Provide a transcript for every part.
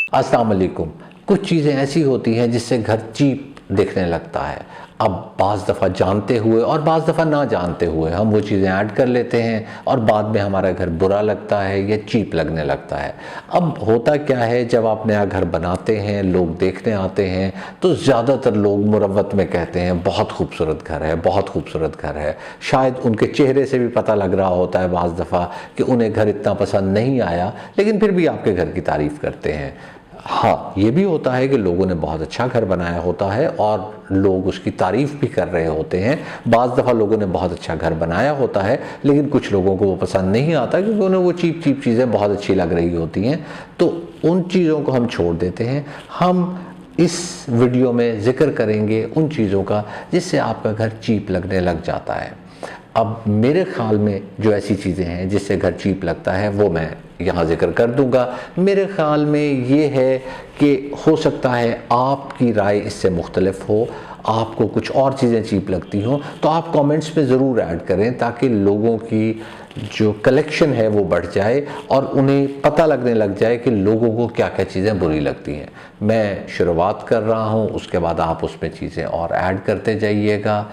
अस्सलाम वालेकुम। कुछ चीज़ें ऐसी होती हैं जिससे घर चीप दिखने लगता है। अब बाज़ दफ़ा जानते हुए और बाज़ दफ़ा ना जानते हुए हम वो चीज़ें ऐड कर लेते हैं और बाद में हमारा घर बुरा लगता है या चीप लगने लगता है। अब होता क्या है, जब आप नया घर बनाते हैं, लोग देखने आते हैं तो ज़्यादातर लोग मुरव्वत में कहते हैं बहुत खूबसूरत घर है, बहुत खूबसूरत घर है। शायद उनके चेहरे से भी पता लग रहा होता है बाज़ दफ़ा कि उन्हें घर इतना पसंद नहीं आया, लेकिन फिर भी आपके घर की तारीफ़ करते हैं। हाँ, ये भी होता है कि लोगों ने बहुत अच्छा घर बनाया होता है और लोग उसकी तारीफ़ भी कर रहे होते हैं। बाज़ दफ़ा लोगों ने बहुत अच्छा घर बनाया होता है, लेकिन कुछ लोगों को वो पसंद नहीं आता क्योंकि उन्हें वो चीप चीप चीज़ें बहुत अच्छी लग रही होती हैं। तो उन चीज़ों को हम छोड़ देते हैं। हम इस वीडियो में ज़िक्र करेंगे उन चीज़ों का जिससे आपका घर चीप लगने लग जाता है। अब मेरे ख़्याल में जो ऐसी चीज़ें हैं जिससे घर चीप लगता है वो मैं यहाँ ज़िक्र कर दूँगा। मेरे ख़्याल में ये है कि हो सकता है आपकी राय इससे मुख्तलिफ हो, आपको कुछ और चीज़ें चीप लगती हों, तो आप कमेंट्स में ज़रूर ऐड करें ताकि लोगों की जो कलेक्शन है वो बढ़ जाए और उन्हें पता लगने लग जाए कि लोगों को क्या क्या चीज़ें बुरी लगती हैं। मैं शुरुआत कर रहा हूँ, उसके बाद आप उसमें चीज़ें और ऐड करते जाइएगा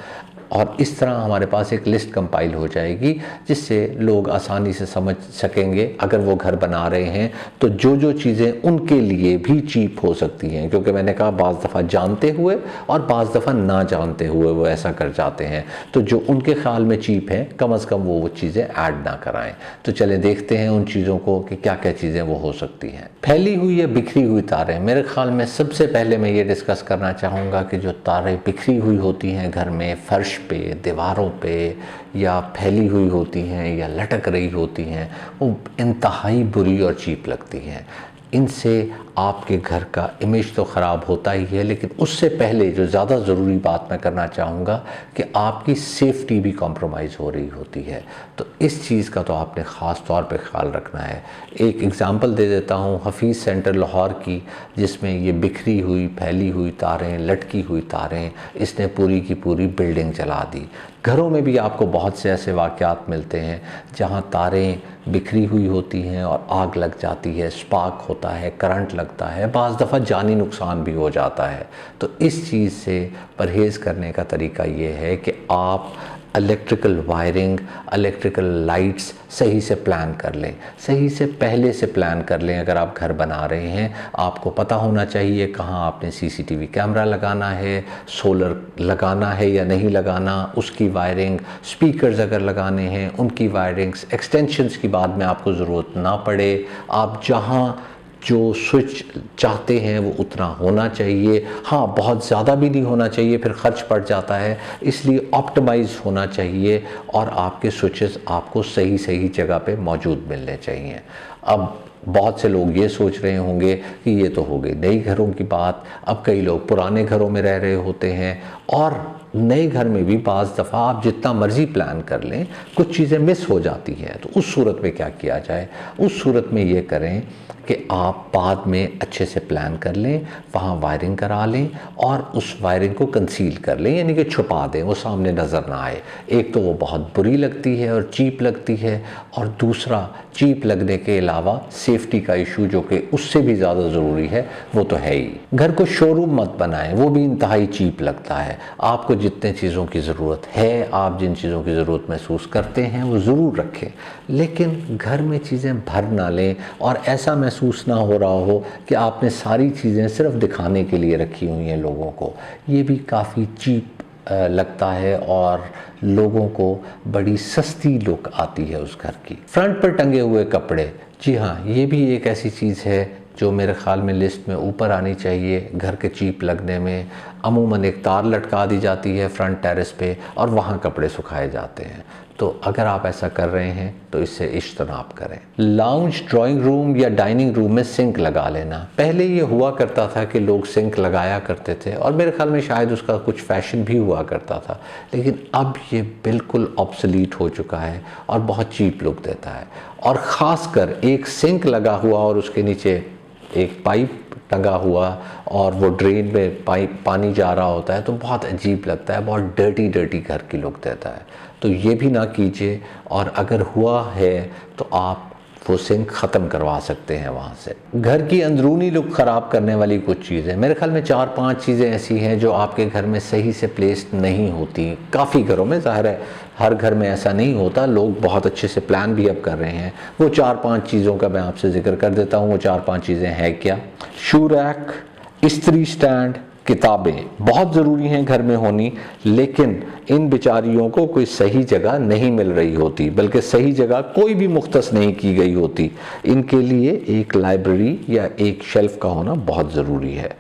और इस तरह हमारे पास एक लिस्ट कंपाइल हो जाएगी जिससे लोग आसानी से समझ सकेंगे। अगर वो घर बना रहे हैं तो जो जो चीज़ें उनके लिए भी चीप हो सकती हैं, क्योंकि मैंने कहा बाज़ दफ़ा जानते हुए और बाज़ दफ़ा ना जानते हुए वो ऐसा कर जाते हैं, तो जो उनके ख़्याल में चीप हैं कम अज़ कम वो चीज़ें ऐड ना कराएं। तो चलें देखते हैं उन चीज़ों को कि क्या क्या चीज़ें वो हो सकती हैं। फैली हुई या बिखरी हुई तारें, मेरे ख़्याल में सबसे पहले मैं ये डिस्कस करना चाहूँगा कि जो तारें बिखरी हुई होती हैं घर में, फ़र्श पे, दीवारों पे या फैली हुई होती हैं या लटक रही होती हैं, वो इंतहाई बुरी और चीप लगती हैं। इनसे आपके घर का इमेज तो ख़राब होता ही है, लेकिन उससे पहले जो ज़्यादा ज़रूरी बात मैं करना चाहूँगा कि आपकी सेफ्टी भी कॉम्प्रोमाइज़ हो रही होती है। तो इस चीज़ का तो आपने ख़ास तौर पे ख्याल रखना है। एक एग्ज़ाम्पल दे देता हूँ हफ़ीज़ सेंटर लाहौर की, जिसमें ये बिखरी हुई, फैली हुई तारें, लटकी हुई तारें, इसने पूरी की पूरी बिल्डिंग जला दी। घरों में भी आपको बहुत से ऐसे वाक़यात मिलते हैं जहाँ तारें बिखरी हुई होती हैं और आग लग जाती है, स्पार्क होता है, करंट लगता है, बाज़ दफ़ा जानी नुकसान भी हो जाता है। तो इस चीज़ से परहेज़ करने का तरीका ये है कि आप इलेक्ट्रिकल वायरिंग, इलेक्ट्रिकल लाइट्स सही से प्लान कर लें, सही से पहले से प्लान कर लें। अगर आप घर बना रहे हैं, आपको पता होना चाहिए कहाँ आपने सीसीटीवी कैमरा लगाना है, सोलर लगाना है या नहीं लगाना, उसकी वायरिंग, स्पीकर्स अगर लगाने हैं उनकी वायरिंग्स, एक्सटेंशंस की बाद में आपको ज़रूरत ना पड़े। आप जहाँ जो स्विच चाहते हैं वो उतना होना चाहिए। हाँ, बहुत ज़्यादा भी नहीं होना चाहिए, फिर खर्च पड़ जाता है, इसलिए ऑप्टिमाइज़ होना चाहिए और आपके स्विचेस आपको सही सही जगह पे मौजूद मिलने चाहिए। अब बहुत से लोग ये सोच रहे होंगे कि ये तो हो गई नई घरों की बात। अब कई लोग पुराने घरों में रह रहे होते हैं और नए घर में भी बाज़ दफ़ा आप जितना मर्ज़ी प्लान कर लें, कुछ चीज़ें मिस हो जाती हैं। तो उस सूरत में क्या किया जाए? उस सूरत में ये करें कि आप बाद में अच्छे से प्लान कर लें, वहाँ वायरिंग करा लें और उस वायरिंग को कंसील कर लें, यानी कि छुपा दें, वो सामने नज़र ना आए। एक तो वो बहुत बुरी लगती है और चीप लगती है, और दूसरा चीप लगने के अलावा सेफ्टी का इशू जो कि उससे भी ज़्यादा ज़रूरी है वो तो है ही। घर को शोरूम मत बनाएं, वो भी इंतहाई चीप लगता है। आपको जितने चीज़ों की ज़रूरत है, आप जिन चीज़ों की ज़रूरत महसूस करते हैं वो ज़रूर रखें, लेकिन घर में चीज़ें भर ना लें और ऐसा महसूस ना हो रहा हो कि आपने सारी चीज़ें सिर्फ दिखाने के लिए रखी हुई हैं लोगों को। ये भी काफ़ी चीप लगता है और लोगों को बड़ी सस्ती लुक आती है उस घर की। फ्रंट पर टंगे हुए कपड़े, जी हाँ, ये भी एक ऐसी चीज़ है जो मेरे ख़्याल में लिस्ट में ऊपर आनी चाहिए। घर के चीप लगने में अमूमन एक तार लटका दी जाती है फ्रंट टेरेस पे और वहाँ कपड़े सुखाए जाते हैं। तो अगर आप ऐसा कर रहे हैं तो इससे इज्तनाब करें। लाउंज, ड्राइंग रूम या डाइनिंग रूम में सिंक लगा लेना। पहले ये हुआ करता था कि लोग सिंक लगाया करते थे और मेरे ख्याल में शायद उसका कुछ फैशन भी हुआ करता था, लेकिन अब ये बिल्कुल ऑब्सोलीट हो चुका है और बहुत चीप लुक देता है। और ख़ासकर एक सिंक लगा हुआ और उसके नीचे एक पाइप टंगा हुआ और वो ड्रेन में पानी जा रहा होता है तो बहुत अजीब लगता है, बहुत डर्टी डर्टी घर की लुक देता है। तो ये भी ना कीजिए, और अगर हुआ है तो आप वो सिंक ख़त्म करवा सकते हैं वहाँ से। घर की अंदरूनी लुक ख़राब करने वाली कुछ चीज़ें, मेरे ख्याल में 4-5 चीज़ें ऐसी हैं जो आपके घर में सही से प्लेस्ड नहीं होती। काफ़ी घरों में, ज़ाहिर है हर घर में ऐसा नहीं होता, लोग बहुत अच्छे से प्लान भी अब कर रहे हैं। वो 4-5 चीज़ों का मैं आपसे जिक्र कर देता हूँ। वो 4-5 चीज़ें हैं क्या? शू रैक, इस्त्री स्टैंड, किताबें बहुत ज़रूरी हैं घर में होनी, लेकिन इन बेचारियों को कोई सही जगह नहीं मिल रही होती, बल्कि सही जगह कोई भी मुख्तस नहीं की गई होती। इनके लिए एक लाइब्रेरी या एक शेल्फ का होना बहुत ज़रूरी है।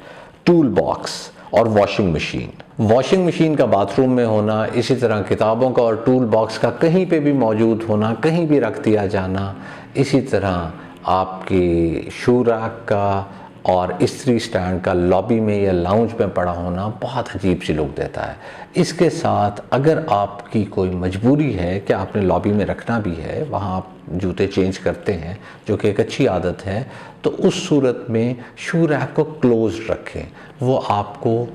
टूल बॉक्स और वॉशिंग मशीन, वॉशिंग मशीन का बाथरूम में होना, इसी तरह किताबों का और टूल बॉक्स का कहीं पे भी मौजूद होना, कहीं भी रख दिया जाना, इसी तरह आपकी शू रैक का और इस्त्री स्टैंड का लॉबी में या लाउंज में पड़ा होना बहुत अजीब सी लुक देता है। इसके साथ अगर आपकी कोई मजबूरी है कि आपने लॉबी में रखना भी है, वहाँ आप जूते चेंज करते हैं, जो कि एक अच्छी आदत है, तो उस सूरत में शू रैक को क्लोज रखें। वो आपको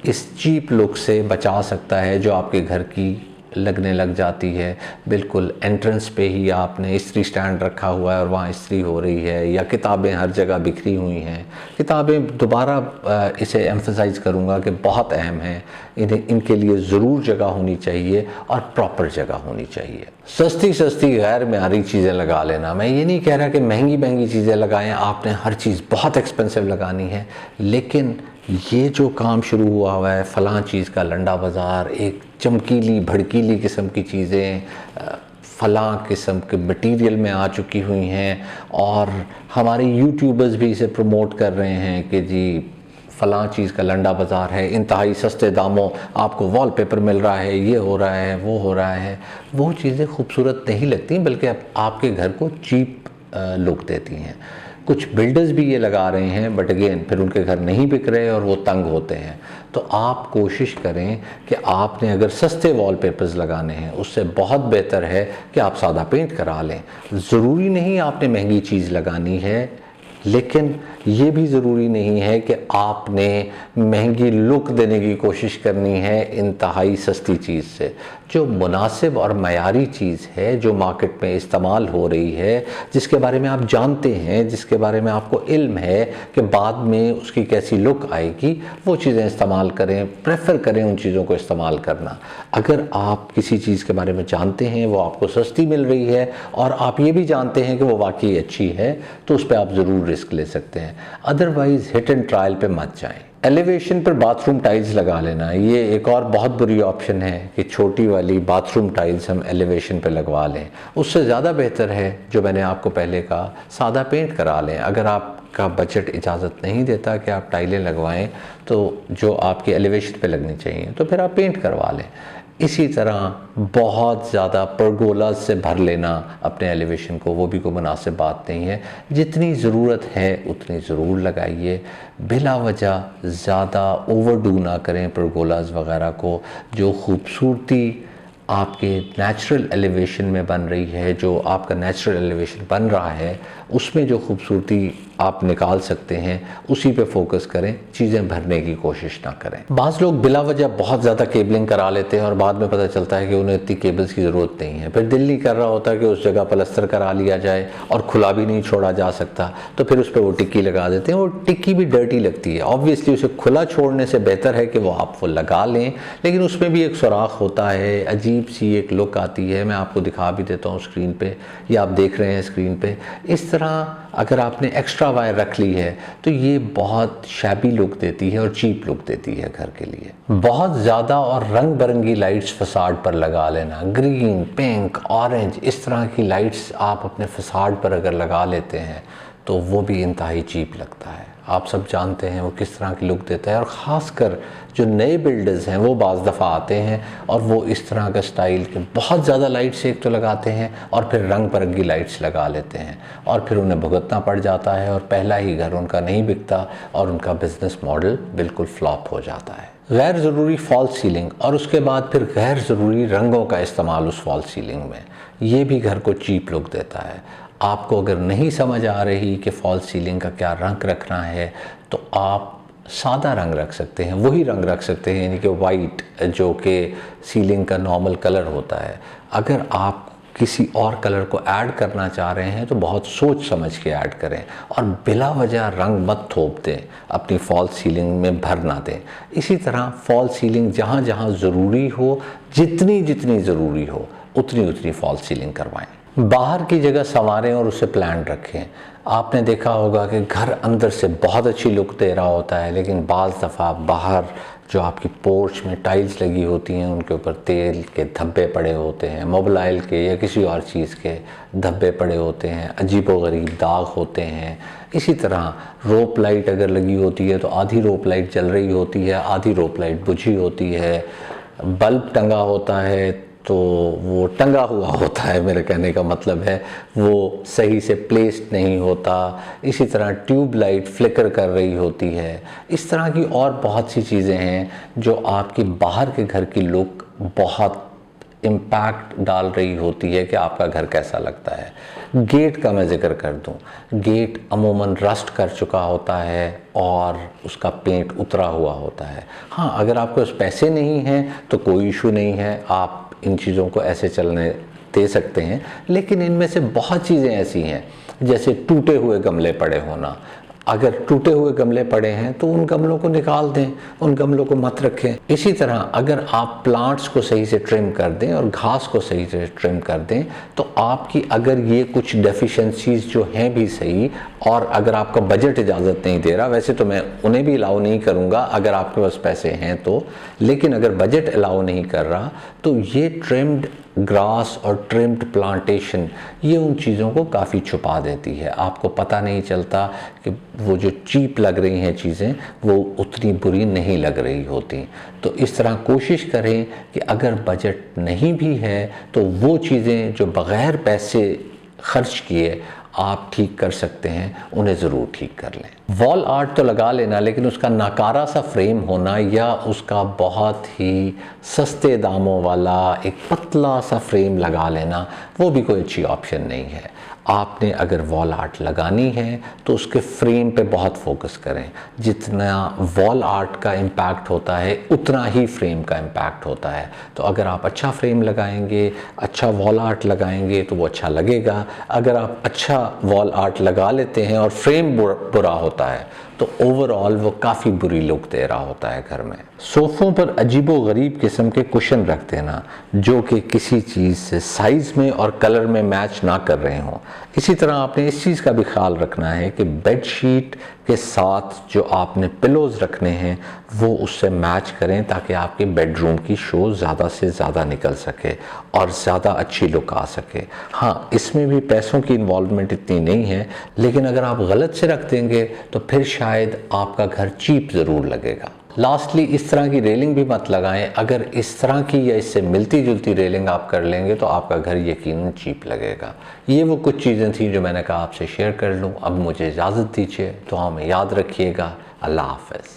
इस चीप लुक से बचा सकता है जो आपके घर की लगने लग जाती है। बिल्कुल एंट्रेंस पे ही आपने इस्त्री स्टैंड रखा हुआ है और वहाँ इस्त्री हो रही है, या किताबें हर जगह बिखरी हुई हैं। किताबें दोबारा इसे एम्फसाइज़ करूँगा कि बहुत अहम हैं, इनके लिए ज़रूर जगह होनी चाहिए और प्रॉपर जगह होनी चाहिए। सस्ती सस्ती गैर मेयारी चीज़ें लगा लेना, मैं ये नहीं कह रहा कि महंगी महंगी चीज़ें लगाएं, आपने हर चीज़ बहुत एक्सपेंसिव लगानी है, लेकिन ये जो काम शुरू हुआ है फ़लाँ चीज़ का लंडा बाज़ार, एक चमकीली भड़कीली किस्म की चीज़ें फ़लाँ किस्म के मटेरियल में आ चुकी हुई हैं, और हमारे यूट्यूबर्स भी इसे प्रमोट कर रहे हैं कि जी फ़लाँ चीज़ का लंडा बाज़ार है, इंतहाई सस्ते दामों आपको वॉलपेपर मिल रहा है, ये हो रहा है, वो हो रहा है। वो चीज़ें खूबसूरत नहीं लगती, बल्कि आपके घर को चीप लुक देती हैं। कुछ बिल्डर्स भी ये लगा रहे हैं, बट अगेन फिर उनके घर नहीं बिक रहे और वो तंग होते हैं। तो आप कोशिश करें कि आपने अगर सस्ते वॉलपेपर्स लगाने हैं, उससे बहुत बेहतर है कि आप सादा पेंट करा लें। ज़रूरी नहीं आपने महंगी चीज़ लगानी है, लेकिन ये भी ज़रूरी नहीं है कि आपने महंगी लुक देने की कोशिश करनी है इंतहाई सस्ती चीज़ से। जो मुनासिब और मयारी चीज़ है, जो मार्केट में इस्तेमाल हो रही है, जिसके बारे में आप जानते हैं, जिसके बारे में आपको इल्म है कि बाद में उसकी कैसी लुक आएगी, वो चीज़ें इस्तेमाल करें, प्रेफर करें उन चीज़ों को इस्तेमाल करना। अगर आप किसी चीज़ के बारे में जानते हैं, वो आपको सस्ती मिल रही है और आप ये भी जानते हैं कि वो वाकई अच्छी है, तो उस पर आप ज़रूर रिस्क ले सकते हैं। अदरवाइज हिट एंड ट्रायल पे मत जाएं। एलिवेशन पर बाथरूम टाइल्स लगा लेना, ये एक और बहुत बुरी ऑप्शन है कि छोटी वाली बाथरूम टाइल्स हम एलिवेशन पे लगवा लें। उससे ज़्यादा बेहतर है, जो मैंने आपको पहले कहा, सादा पेंट करा लें। अगर आपका बजट इजाज़त नहीं देता कि आप टाइलें लगवाएं, तो जो आपकी एलिवेशन पे लगनी चाहिए, तो फिर आप पेंट करवा लें। इसी तरह बहुत ज़्यादा परगोला से भर लेना अपने एलिवेशन को, वो भी कोई मुनासिब बात नहीं है। जितनी ज़रूरत है उतनी ज़रूर लगाइए, बिला वजह ज़्यादा ओवरडू ना करें परगोलाज वगैरह को। जो खूबसूरती आपके नेचुरल एलिवेशन में बन रही है, जो आपका नेचुरल एलिवेशन बन रहा है, उसमें जो खूबसूरती आप निकाल सकते हैं, उसी पे फोकस करें, चीज़ें भरने की कोशिश ना करें। बाज़ लोग बिला वजह बहुत ज़्यादा केबलिंग करा लेते हैं और बाद में पता चलता है कि उन्हें इतनी केबल्स की ज़रूरत नहीं है। फिर दिल नहीं कर रहा होता कि उस जगह प्लस्तर करा लिया जाए, और खुला भी नहीं छोड़ा जा सकता, तो फिर उस पर वो टिक्की लगा देते हैं। वो टिक्की भी डर्टी लगती है। ऑब्वियसली उसे खुला छोड़ने से बेहतर है कि वो आप वो लगा लें, लेकिन उसमें भी एक सुराख होता है, अजीब सी एक लुक आती है। मैं आपको दिखा भी देता हूँ स्क्रीन पे, या आप देख रहे हैं स्क्रीन पे। इस तरह अगर आपने एक्स्ट्रा वायर रख ली है, तो ये बहुत शैबी लुक देती है और चीप लुक देती है घर के लिए। बहुत ज़्यादा और रंग बिरंगी लाइट्स फसाड पर लगा लेना, ग्रीन, पिंक, ऑरेंज, इस तरह की लाइट्स आप अपने फसाड पर अगर लगा लेते हैं, तो वो भी इंतहाई चीप लगता है। आप सब जानते हैं वो किस तरह की लुक देता है, और ख़ासकर जो नए बिल्डर्स हैं वो बाज़ दफ़ा आते हैं और वो इस तरह का स्टाइल के बहुत ज़्यादा लाइट्स एक तो लगाते हैं और फिर रंग बिरंगी लाइट्स लगा लेते हैं, और फिर उन्हें भुगतना पड़ जाता है, और पहला ही घर उनका नहीं बिकता और उनका बिज़नेस मॉडल बिल्कुल फ्लॉप हो जाता है। गैर ज़रूरी फॉल्स सीलिंग, और उसके बाद फिर गैर ज़रूरी रंगों का इस्तेमाल उस फॉल्स सीलिंग में, ये भी घर को चीप लुक देता है। आपको अगर नहीं समझ आ रही कि फॉल्स सीलिंग का क्या रंग रखना है, तो आप सादा रंग रख सकते हैं, वही रंग रख सकते हैं, यानी कि वाइट, जो कि सीलिंग का नॉर्मल कलर होता है। अगर आप किसी और कलर को ऐड करना चाह रहे हैं तो बहुत सोच समझ के ऐड करें और बिला वजह रंग मत थोप दें, अपनी फॉल सीलिंग में भर ना दें। इसी तरह फॉल सीलिंग जहाँ जहाँ ज़रूरी हो, जितनी जितनी ज़रूरी हो उतनी उतनी फॉल सीलिंग करवाएं। बाहर की जगह संवारें और उसे प्लान रखें। आपने देखा होगा कि घर अंदर से बहुत अच्छी लुक दे रहा होता है, लेकिन बाज़ दफ़ा बाहर जो आपकी पोर्च में टाइल्स लगी होती हैं उनके ऊपर तेल के धब्बे पड़े होते हैं, मोबिलाइल के या किसी और चीज़ के धब्बे पड़े होते हैं, अजीबोगरीब दाग होते हैं। इसी तरह रोप लाइट अगर लगी होती है तो आधी रोप लाइट जल रही होती है, आधी रोप लाइट बुझी होती है। बल्ब टंगा होता है तो वो टंगा हुआ होता है, मेरे कहने का मतलब है वो सही से प्लेस्ड नहीं होता। इसी तरह ट्यूब लाइट फ्लिकर कर रही होती है। इस तरह की और बहुत सी चीज़ें हैं जो आपकी बाहर के घर की लुक बहुत इम्पैक्ट डाल रही होती है कि आपका घर कैसा लगता है। गेट का मैं ज़िक्र कर दूं, गेट अमूमन रस्ट कर चुका होता है और उसका पेंट उतरा हुआ होता है। हाँ, अगर आपके पास पैसे नहीं हैं तो कोई इशू नहीं है, आप इन चीज़ों को ऐसे चलने दे सकते हैं। लेकिन इनमें से बहुत चीज़ें ऐसी हैं जैसे टूटे हुए गमले पड़े होना। अगर टूटे हुए गमले पड़े हैं तो उन गमलों को निकाल दें, उन गमलों को मत रखें। इसी तरह अगर आप प्लांट्स को सही से ट्रिम कर दें और घास को सही से ट्रिम कर दें तो आपकी अगर ये कुछ डेफिशिएंसीज जो हैं भी सही, और अगर आपका बजट इजाज़त नहीं दे रहा, वैसे तो मैं उन्हें भी अलाउ नहीं करूँगा अगर आपके पास पैसे हैं तो, लेकिन अगर बजट अलाउ नहीं कर रहा तो ये ट्रिम्ड ग्रास और ट्रिम्ड प्लांटेशन ये उन चीज़ों को काफ़ी छुपा देती है। आपको पता नहीं चलता कि वो जो चीप लग रही हैं चीज़ें वो उतनी बुरी नहीं लग रही होती। तो इस तरह कोशिश करें कि अगर बजट नहीं भी है तो वो चीज़ें जो बग़ैर पैसे खर्च किए आप ठीक कर सकते हैं उन्हें ज़रूर ठीक कर लें। वॉल आर्ट तो लगा लेना, लेकिन उसका नाकारा सा फ्रेम होना या उसका बहुत ही सस्ते दामों वाला एक पतला सा फ्रेम लगा लेना वो भी कोई अच्छी ऑप्शन नहीं है। आपने अगर वॉल आर्ट लगानी है तो उसके फ्रेम पे बहुत फोकस करें। जितना वॉल आर्ट का इम्पैक्ट होता है उतना ही फ्रेम का इम्पैक्ट होता है। तो अगर आप अच्छा फ्रेम लगाएंगे, अच्छा वॉल आर्ट लगाएंगे तो वो अच्छा लगेगा। अगर आप अच्छा वॉल आर्ट लगा लेते हैं और फ्रेम बुरा होता है तो ओवरऑल वो काफ़ी बुरी लुक दे रहा होता है घर में। सोफ़ों पर अजीबो गरीब किस्म के कुशन रख देना जो कि किसी चीज़ से साइज़ में और कलर में मैच ना कर रहे हों। इसी तरह आपने इस चीज़ का भी ख्याल रखना है कि बेडशीट के साथ जो आपने पिलोज़ रखने हैं वो उससे मैच करें ताकि आपके बेडरूम की शो ज़्यादा से ज़्यादा निकल सके और ज़्यादा अच्छी लुक आ सके। हाँ, इसमें भी पैसों की इन्वॉल्वमेंट इतनी नहीं है, लेकिन अगर आप गलत से रख देंगे तो फिर शायद आपका घर चीप ज़रूर लगेगा। लास्टली, इस तरह की रेलिंग भी मत लगाएं। अगर इस तरह की या इससे मिलती जुलती रेलिंग आप कर लेंगे तो आपका घर यकीनन चीप लगेगा। ये वो कुछ चीज़ें थी जो मैंने कहा आपसे शेयर कर लूँ। अब मुझे इजाज़त दीजिए, दुआ में याद रखिएगा। अल्लाह हाफ़िज़।